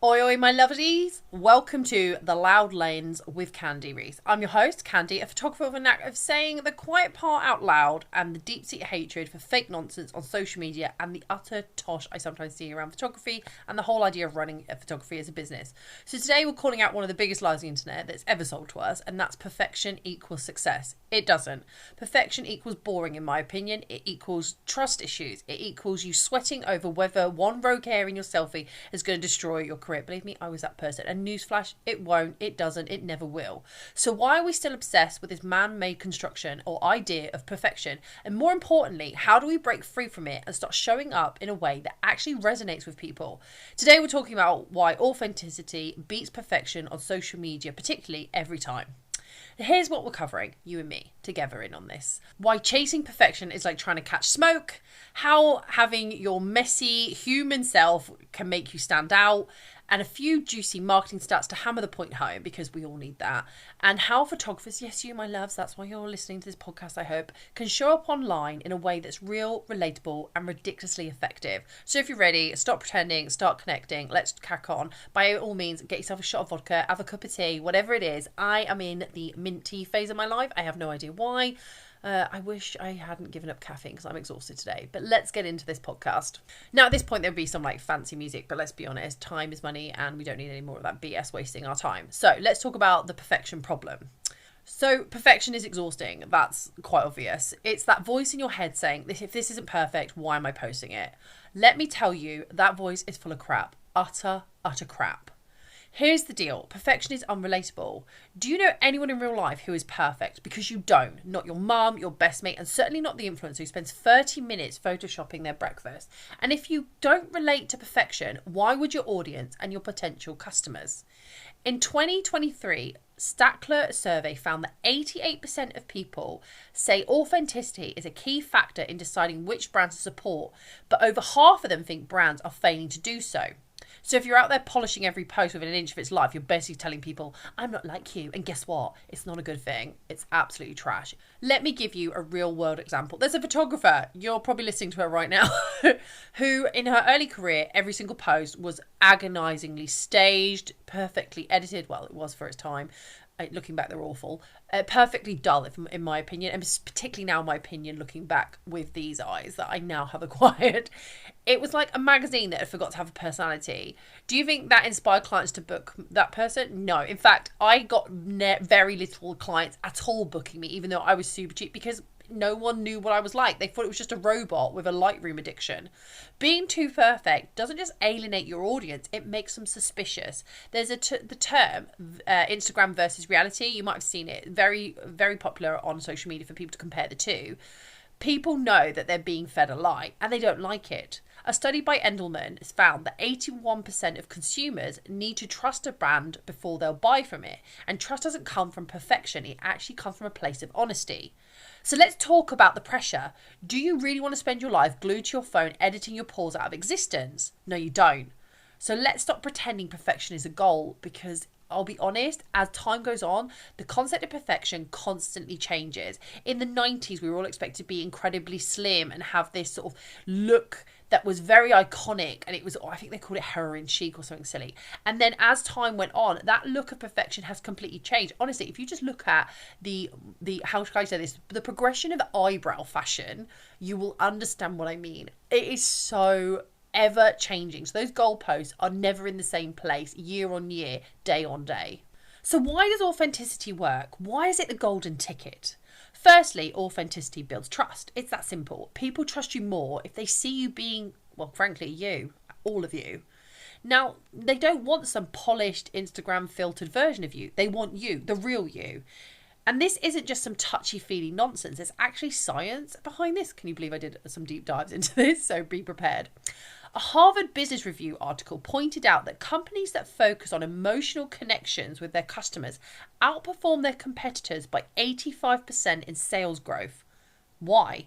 Oi, oi, my lovelies. Welcome to The Loud Lanes with Khandie Reese. I'm your host, Khandie, a photographer with a knack of saying the quiet part out loud and the deep-seated hatred for fake nonsense on social media and the utter tosh I sometimes see around photography and the whole idea of running a photography as a business. So today we're calling out one of the biggest lies on the internet that's ever sold to us, and that's perfection equals success. It doesn't. Perfection equals boring, in my opinion. It equals trust issues. It equals you sweating over whether one rogue hair in your selfie is going to destroy your career. Believe me, I was that person. And newsflash, it won't, it doesn't, it never will. So why are we still obsessed with this man-made construction or idea of perfection? And more importantly, how do we break free from it and start showing up in a way that actually resonates with people? Today we're talking about why authenticity beats perfection on social media, particularly every time. Here's what we're covering, you and me, together in on this. Why chasing perfection is like trying to catch smoke, how having your messy human self can make you stand out, and a few juicy marketing stats to hammer the point home, because we all need that, and how photographers, yes you my loves, that's why you're listening to this podcast I hope, can show up online in a way that's real, relatable, and ridiculously effective. So if you're ready, stop pretending, start connecting, let's crack on. By all means, get yourself a shot of vodka, have a cup of tea, whatever it is. I am in the mint tea phase of my life. I have no idea why. I wish I hadn't given up caffeine because I'm exhausted today. But let's get into this podcast. Now, at this point, there'll be some like fancy music, but let's be honest, time is money and we don't need any more of that BS wasting our time. So let's talk about the perfection problem. So perfection is exhausting. That's quite obvious. It's that voice in your head saying, if this isn't perfect, why am I posting it? Let me tell you, that voice is full of crap. Utter crap. Here's the deal. Perfection is unrelatable. Do you know anyone in real life who is perfect? Because you don't. Not your mum, your best mate, and certainly not the influencer who spends 30 minutes photoshopping their breakfast. And if you don't relate to perfection, why would your audience and your potential customers? In 2023, Stackler survey found that 88% of people say authenticity is a key factor in deciding which brands to support, but over half of them think brands are failing to do so. So if you're out there polishing every post within an inch of its life, you're basically telling people, I'm not like you. And guess what? It's not a good thing. It's absolutely trash. Let me give you a real world example. There's a photographer, you're probably listening to her right now, who in her early career, every single post was agonizingly staged, perfectly edited. Well, it was for its time. Looking back, they're awful. Perfectly dull, in my opinion, and particularly now, in my opinion, looking back with these eyes that I now have acquired. It was like a magazine that had forgot to have a personality. Do you think that inspired clients to book that person? No. In fact, I got very little clients at all booking me, even though I was super cheap, because no one knew what I was like. They thought it was just a robot with a Lightroom addiction. Being too perfect doesn't just alienate your audience, it makes them suspicious. There's the term Instagram versus reality. You might have seen it. Very, very popular on social media for people to compare the two. People know that they're being fed a lie and they don't like it. A study by Endelman has found that 81% of consumers need to trust a brand before they'll buy from it. And trust doesn't come from perfection, it actually comes from a place of honesty. So let's talk about the pressure. Do you really want to spend your life glued to your phone editing your pores out of existence? No, you don't. So let's stop pretending perfection is a goal, because I'll be honest, as time goes on, the concept of perfection constantly changes. In the 90s, we were all expected to be incredibly slim and have this sort of look that was very iconic, and it was, I think they called it heroin chic or something silly. And then as time went on, that look of perfection has completely changed. Honestly, if you just look at the how should I say this, the progression of eyebrow fashion, you will understand what I mean. It is so ever changing. So those goalposts are never in the same place year on year, day on day. So why does authenticity work? Why is it the golden ticket? Firstly, authenticity builds trust. It's that simple. People trust you more if they see you being, well, frankly, you, all of you. Now, they don't want some polished Instagram filtered version of you. They want you, the real you. And this isn't just some touchy-feely nonsense. There's actually science behind this. Can you believe I did some deep dives into this? So be prepared. A Harvard Business Review article pointed out that companies that focus on emotional connections with their customers outperform their competitors by 85% in sales growth. Why?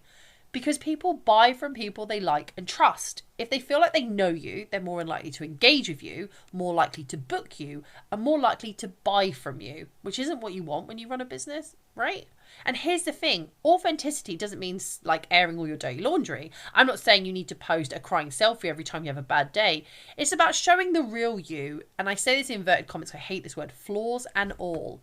Because people buy from people they like and trust. If they feel like they know you, they're more likely to engage with you, more likely to book you, and more likely to buy from you, which isn't what you want when you run a business, right? And here's the thing, authenticity doesn't mean like airing all your dirty laundry. I'm not saying you need to post a crying selfie every time you have a bad day. It's about showing the real you, and I say this in inverted commas, I hate this word, flaws and all.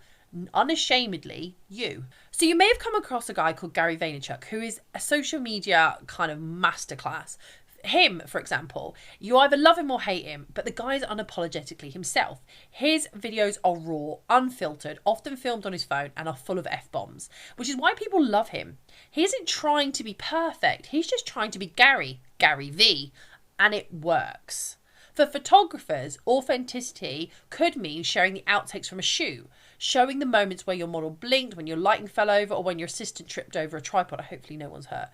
Unashamedly you. So you may have come across a guy called Gary Vaynerchuk, who is a social media kind of masterclass. Him, for example, you either love him or hate him, but the guy is unapologetically himself. His videos are raw, unfiltered, often filmed on his phone, and are full of F-bombs, which is why people love him. He isn't trying to be perfect, he's just trying to be Gary V, and it works. For photographers, authenticity could mean sharing the outtakes from a shoot, showing the moments where your model blinked, when your lighting fell over, or when your assistant tripped over a tripod. Hopefully no one's hurt.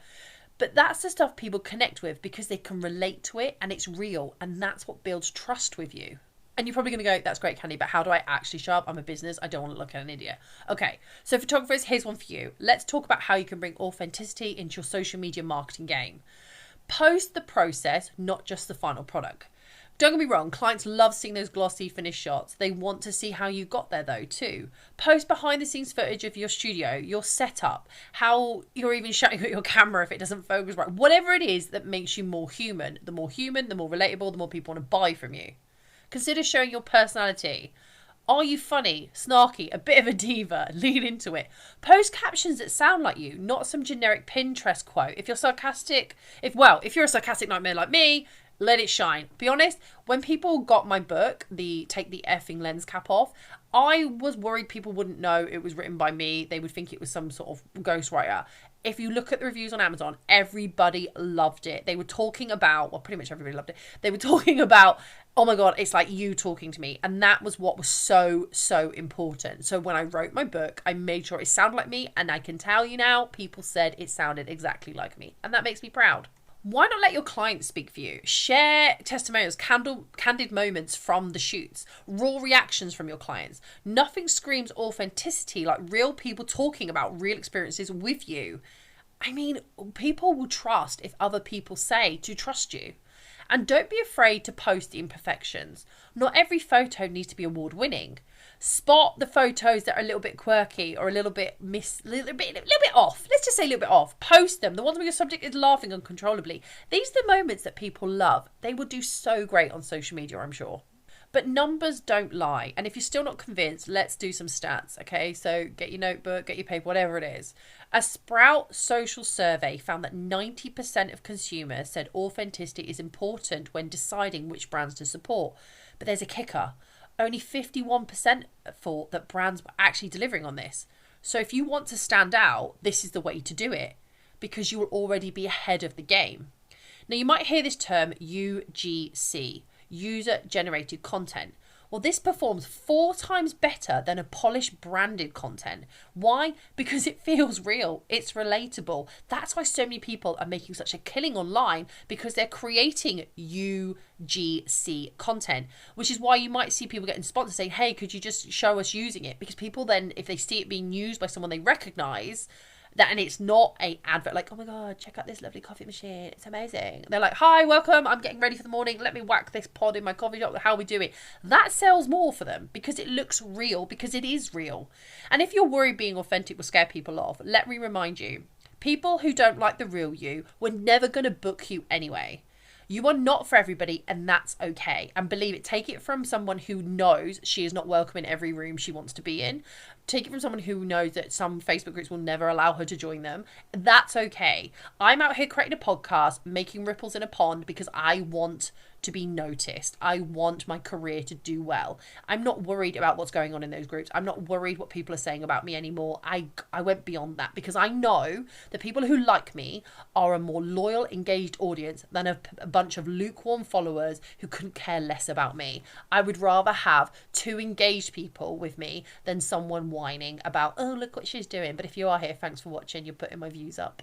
But that's the stuff people connect with because they can relate to it and it's real, and that's what builds trust with you. And you're probably going to go, that's great, Khandie, but how do I actually show up? I'm a business. I don't want to look like an idiot. Okay, so photographers, here's one for you. Let's talk about how you can bring authenticity into your social media marketing game. Post the process, not just the final product. Don't get me wrong, clients love seeing those glossy finished shots. They want to see how you got there though too. Post behind the scenes footage of your studio, your setup, how you're even shutting out your camera if it doesn't focus right. Whatever it is that makes you more human, the more relatable, the more people want to buy from you. Consider showing your personality. Are you funny, snarky, a bit of a diva? Lean into it. Post captions that sound like you, not some generic Pinterest quote. If you're a sarcastic nightmare like me, let it shine. Be honest, when people got my book, the Take the Effing Lens Cap Off, I was worried people wouldn't know it was written by me. They would think it was some sort of ghostwriter. If you look at the reviews on Amazon, everybody loved it. They were talking about, well, pretty much everybody loved it. They were talking about, oh my God, it's like you talking to me. And that was what was so, so important. So when I wrote my book, I made sure it sounded like me. And I can tell you now, people said it sounded exactly like me. And that makes me proud. Why not let your clients speak for you? Share testimonials, candid moments from the shoots, raw reactions from your clients. Nothing screams authenticity like real people talking about real experiences with you. I mean, people will trust if other people say to trust you. And don't be afraid to post the imperfections. Not every photo needs to be award-winning. Spot the photos that are a little bit quirky or a little bit off. Let's just say a little bit off. Post them. The ones where your subject is laughing uncontrollably. These are the moments that people love. They will do so great on social media, I'm sure. But numbers don't lie. And if you're still not convinced, let's do some stats, okay? So get your notebook, get your paper, whatever it is. A Sprout social survey found that 90% of consumers said authenticity is important when deciding which brands to support. But there's a kicker. Only 51% thought that brands were actually delivering on this. So if you want to stand out, this is the way to do it because you will already be ahead of the game. Now you might hear this term UGC. User-generated content. Well, this performs 4 times better than a polished branded content. Why? Because it feels real. It's relatable. That's why so many people are making such a killing online because they're creating UGC content, which is why you might see people getting sponsors saying, hey, could you just show us using it? Because people then, if they see it being used by someone they recognize, that, and it's not a advert like, oh my God, check out this lovely coffee machine. It's amazing. They're like, hi, welcome. I'm getting ready for the morning. Let me whack this pod in my coffee shop. How we do it? That sells more for them because it looks real, because it is real. And if you're worried being authentic will scare people off, let me remind you, people who don't like the real you were never going to book you anyway. You are not for everybody, and that's okay. And believe it, take it from someone who knows she is not welcome in every room she wants to be in. Take it from someone who knows that some Facebook groups will never allow her to join them. That's okay. I'm out here creating a podcast, making ripples in a pond because I want to be noticed. I want my career to do well. I'm not worried about what's going on in those groups. I'm not worried what people are saying about me anymore. I went beyond that because I know that people who like me are a more loyal, engaged audience than a bunch of lukewarm followers who couldn't care less about me. I would rather have 2 engaged people with me than someone whining about, oh, look what she's doing. But if you are here, thanks for watching. You're putting my views up.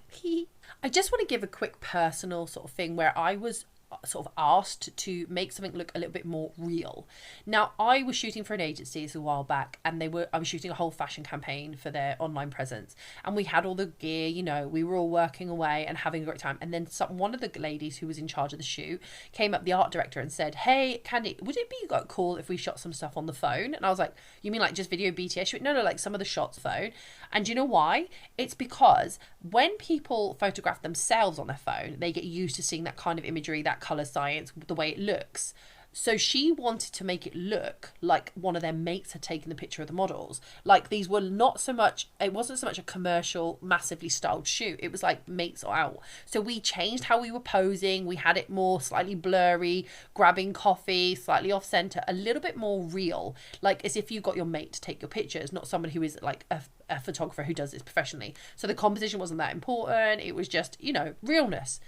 I just want to give a quick personal sort of thing where I was sort of asked to make something look a little bit more real. Now, I was shooting for an agency a while back, and I was shooting a whole fashion campaign for their online presence, and we had all the gear, you know, we were all working away and having a great time. And then one of the ladies who was in charge of the shoot came up, the art director, and said, "Hey, Khandie, would it be cool if we shot some stuff on the phone?" And I was like, "You mean like just video BTS shoot?" No, like some of the shots phone. And do you know why? It's because when people photograph themselves on their phone, they get used to seeing that kind of imagery, that color science, the way it looks. So she wanted to make it look like one of their mates had taken the picture of the models. Like these were not so much, it wasn't so much a commercial, massively styled shoot. It was like mates are out. So we changed how we were posing. We had it more slightly blurry, grabbing coffee, slightly off center, a little bit more real. Like as if you got your mate to take your pictures, not someone who is like a photographer who does this professionally. So the composition wasn't that important. It was just, you know, realness.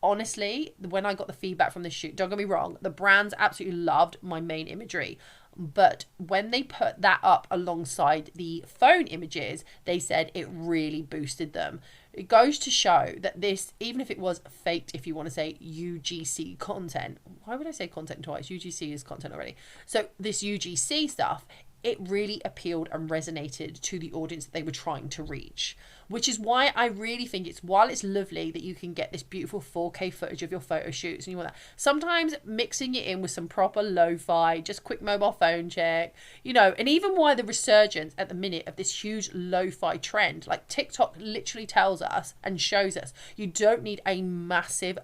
Honestly, when I got the feedback from this shoot, don't get me wrong, the brands absolutely loved my main imagery. But when they put that up alongside the phone images, they said it really boosted them. It goes to show that this, even if it was faked, if you want to say UGC content, why would I say content twice? UGC is content already. So this UGC stuff, it really appealed and resonated to the audience that they were trying to reach. Which is why I really think while it's lovely that you can get this beautiful 4K footage of your photo shoots and you want that, sometimes mixing it in with some proper lo-fi, just quick mobile phone check, you know, and even why the resurgence at the minute of this huge lo-fi trend, like TikTok literally tells us and shows us you don't need a massive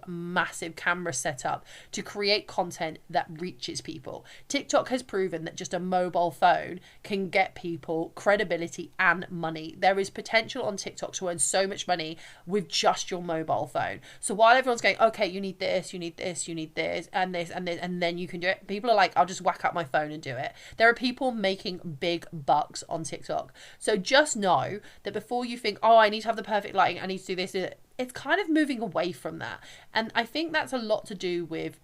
camera setup to create content that reaches people. TikTok has proven that just a mobile phone can get people credibility and money. There is potential on TikTok to earn so much money with just your mobile phone. So while everyone's going, okay, you need this, you need this, you need this, and this, and this, and then you can do it, people are like, I'll just whack up my phone and do it. There are people making big bucks on TikTok. So just know that before you think, oh, I need to have the perfect lighting, I need to do this, it's kind of moving away from that. And I think that's a lot to do with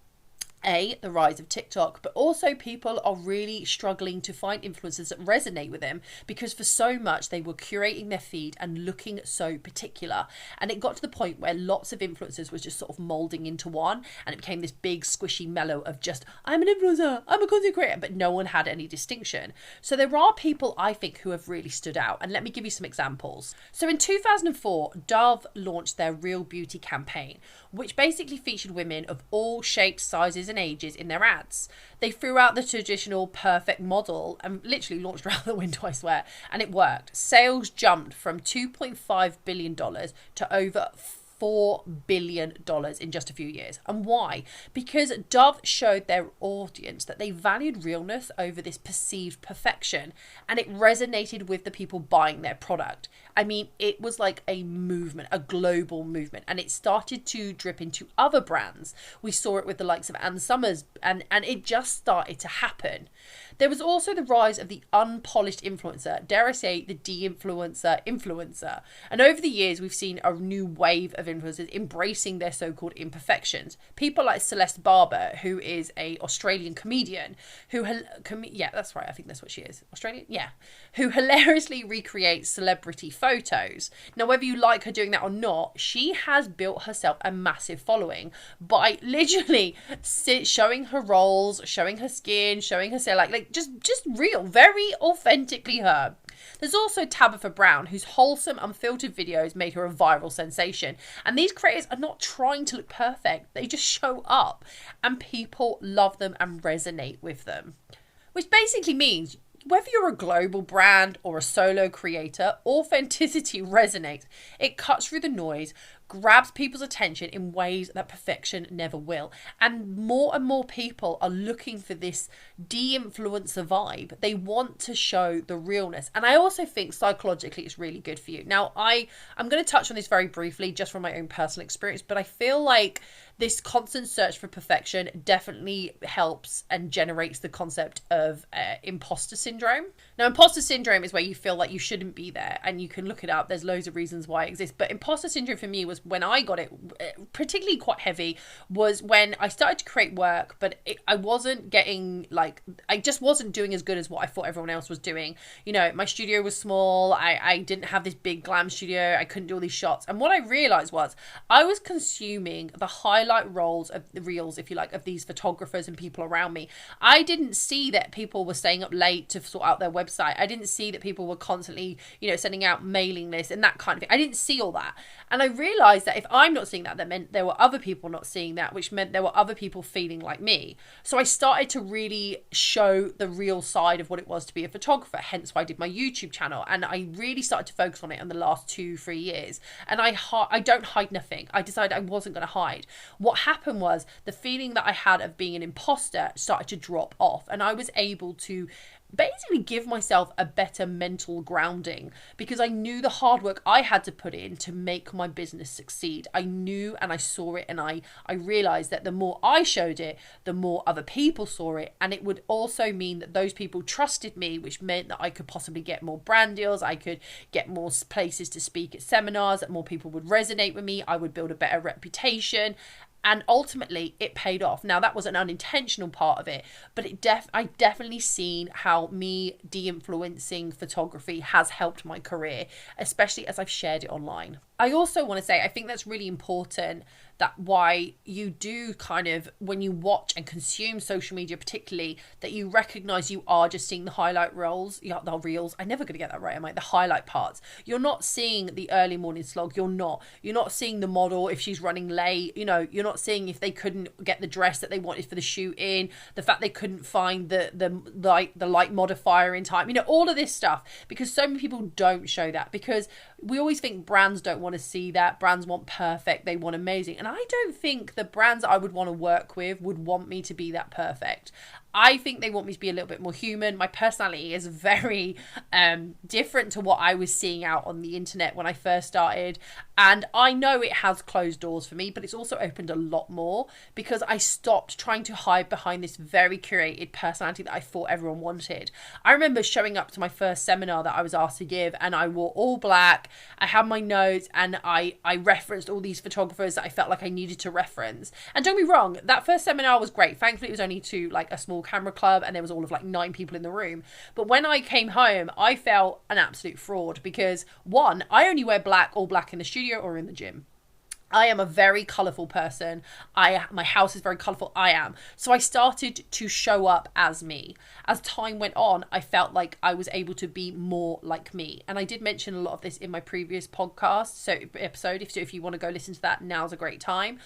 the rise of TikTok, but also people are really struggling to find influencers that resonate with them, because for so much they were curating their feed and looking so particular, and it got to the point where lots of influencers was just sort of molding into one, and it became this big squishy mellow of just, I'm an influencer, I'm a content creator, but no one had any distinction. So there are people I think who have really stood out, and let me give you some examples. So in 2004, Dove launched their Real Beauty campaign, which basically featured women of all shapes, sizes and ages in their ads. They threw out the traditional perfect model and literally launched her out the window, I swear, and it worked. Sales jumped from $2.5 billion to over $4 billion in just a few years. And why? Because Dove showed their audience that they valued realness over this perceived perfection, and it resonated with the people buying their product. I mean, it was like a movement, a global movement, and it started to drip into other brands. We saw it with the likes of Ann Summers, and it just started to happen. There was also the rise of the unpolished influencer, dare I say, the de-influencer. And over the years, we've seen a new wave of influencers embracing their so-called imperfections. People like Celeste Barber, who is a Australian comedian, yeah, that's right, I think that's what she is. Australian? Yeah. Who hilariously recreates celebrity photos. Now, whether you like her doing that or not, she has built herself a massive following by literally showing her rolls, showing her skin, showing her cell, like just real, very authentically her. There's also Tabitha Brown, whose wholesome, unfiltered videos made her a viral sensation. And these creators are not trying to look perfect. They just show up and people love them and resonate with them. Which basically means whether you're a global brand or a solo creator, authenticity resonates. It cuts through the noise, grabs people's attention in ways that perfection never will. And more people are looking for this de-influencer vibe. They want to show the realness. And I also think psychologically it's really good for you. Now, I'm going to touch on this very briefly just from my own personal experience, but I feel like this constant search for perfection definitely helps and generates the concept of imposter syndrome. Now, imposter syndrome is where you feel like you shouldn't be there, and you can look it up. There's loads of reasons why it exists. But imposter syndrome for me was was when I got it, particularly quite heavy, was when I started to create work, but I wasn't getting, like, I just wasn't doing as good as what I thought everyone else was doing. You know, my studio was small. I didn't have this big glam studio. I couldn't do all these shots. And what I realized was I was consuming the highlight rolls of the reels, if you like, of these photographers and people around me. I didn't see that people were staying up late to sort out their website. I didn't see that people were constantly, you know, sending out mailing lists and that kind of thing. I didn't see all that. And I realized that if I'm not seeing that, that meant there were other people not seeing that, which meant there were other people feeling like me. So I started to really show the real side of what it was to be a photographer, hence why I did my YouTube channel. And I really started to focus on it in the last 2-3 years. And I don't hide nothing. I decided I wasn't going to hide. What happened was the feeling that I had of being an imposter started to drop off, and I was able to basically give myself a better mental grounding, because I knew the hard work I had to put in to make my business succeed. I knew, and I saw it, and I realized that the more I showed it, the more other people saw it. And it would also mean that those people trusted me, which meant that I could possibly get more brand deals. I could get more places to speak at seminars, that more people would resonate with me. I would build a better reputation. And ultimately, it paid off. Now, that was an unintentional part of it, but I definitely seen how me de-influencing photography has helped my career, especially as I've shared it online. I also want to say, I think that's really important, that why you do kind of, when you watch and consume social media particularly, that you recognize you are just seeing the highlight reels. I'm never going to get that right, am I? The highlight parts. You're not seeing the early morning slog. You're not seeing the model if she's running late. You know, you're not seeing if they couldn't get the dress that they wanted for the shoot in, the fact they couldn't find the light modifier in time. You know, all of this stuff, because so many people don't show that, because we always think brands don't want to see that. Brands want perfect. They want amazing. And I don't think the brands I would want to work with would want me to be that perfect. I think they want me to be a little bit more human. My personality is very different to what I was seeing out on the internet when I first started. And I know it has closed doors for me, but it's also opened a lot more, because I stopped trying to hide behind this very curated personality that I thought everyone wanted. I remember showing up to my first seminar that I was asked to give, and I wore all black. I had my notes, and I referenced all these photographers that I felt like I needed to reference. And don't be wrong, that first seminar was great. Thankfully, it was only to like a small camera club, and there was all of like 9 people in the room. But when I came home, I felt an absolute fraud, because one, I only wear all black in the studio or in the gym. I am a very colourful person. My house is very colourful. I am. So I started to show up as me. As time went on, I felt like I was able to be more like me. And I did mention a lot of this in my previous podcast episode. If you want to go listen to that, now's a great time.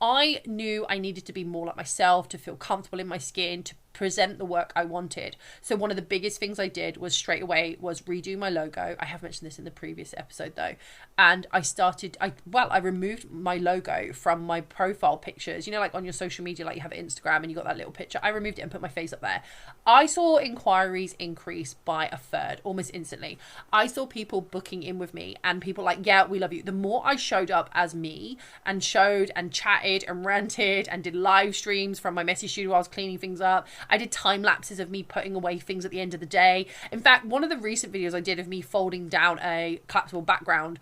I knew I needed to be more like myself, to feel comfortable in my skin, to present the work I wanted. So one of the biggest things I did was straight away was redo my logo. I have mentioned this in the previous episode though. And I removed my logo from my profile pictures. You know, like on your social media, like you have Instagram and you got that little picture. I removed it and put my face up there. I saw inquiries increase by 1/3 almost instantly. I saw people booking in with me, and people like, yeah, we love you. The more I showed up as me and showed and chatted and ranted and did live streams from my messy studio while I was cleaning things up. I did time lapses of me putting away things at the end of the day. In fact, one of the recent videos I did of me folding down a collapsible background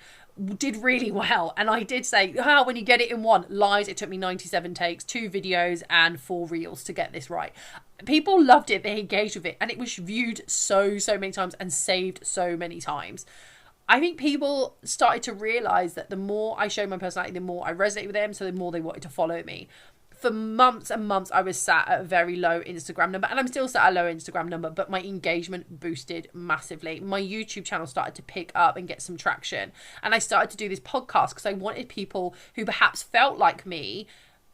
did really well. And I did say, when you get it in one, lies, it took me 97 takes, 2 videos and 4 reels to get this right. People loved it. They engaged with it. And it was viewed so many times and saved so many times. I think people started to realize that the more I showed my personality, the more I resonate with them, so the more they wanted to follow me. For months and months, I was sat at a very low Instagram number, and I'm still sat at a low Instagram number, but my engagement boosted massively. My YouTube channel started to pick up and get some traction, and I started to do this podcast because I wanted people who perhaps felt like me,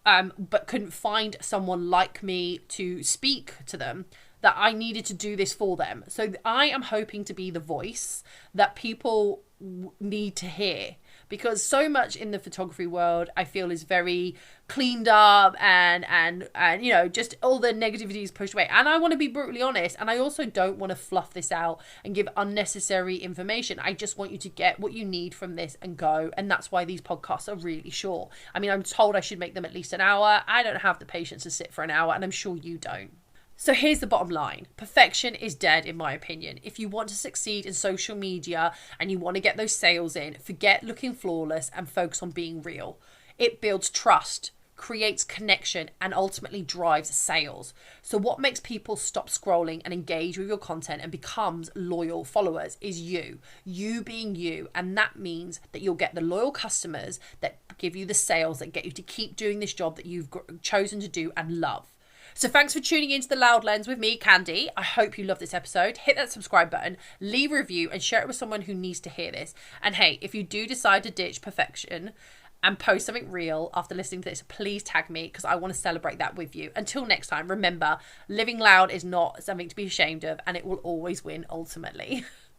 but couldn't find someone like me to speak to them, that I needed to do this for them. So I am hoping to be the voice that people need to hear, because so much in the photography world I feel is very cleaned up and you know, just all the negativity is pushed away. And I want to be brutally honest, and I also don't want to fluff this out and give unnecessary information. I just want you to get what you need from this and go. And that's why these podcasts are really short. I mean, I'm told I should make them at least an hour. I don't have the patience to sit for an hour, and I'm sure you don't. So here's the bottom line. Perfection is dead, in my opinion. If you want to succeed in social media and you want to get those sales in, forget looking flawless and focus on being real. It builds trust, creates connection, and ultimately drives sales. So what makes people stop scrolling and engage with your content and becomes loyal followers is you being you. And that means that you'll get the loyal customers that give you the sales that get you to keep doing this job that you've chosen to do and love. So thanks for tuning into The Loud Lens with me, Khandie. I hope you love this episode. Hit that subscribe button, leave a review, and share it with someone who needs to hear this. And hey, if you do decide to ditch perfection and post something real after listening to this, please tag me because I want to celebrate that with you. Until next time, remember, living loud is not something to be ashamed of, and it will always win ultimately.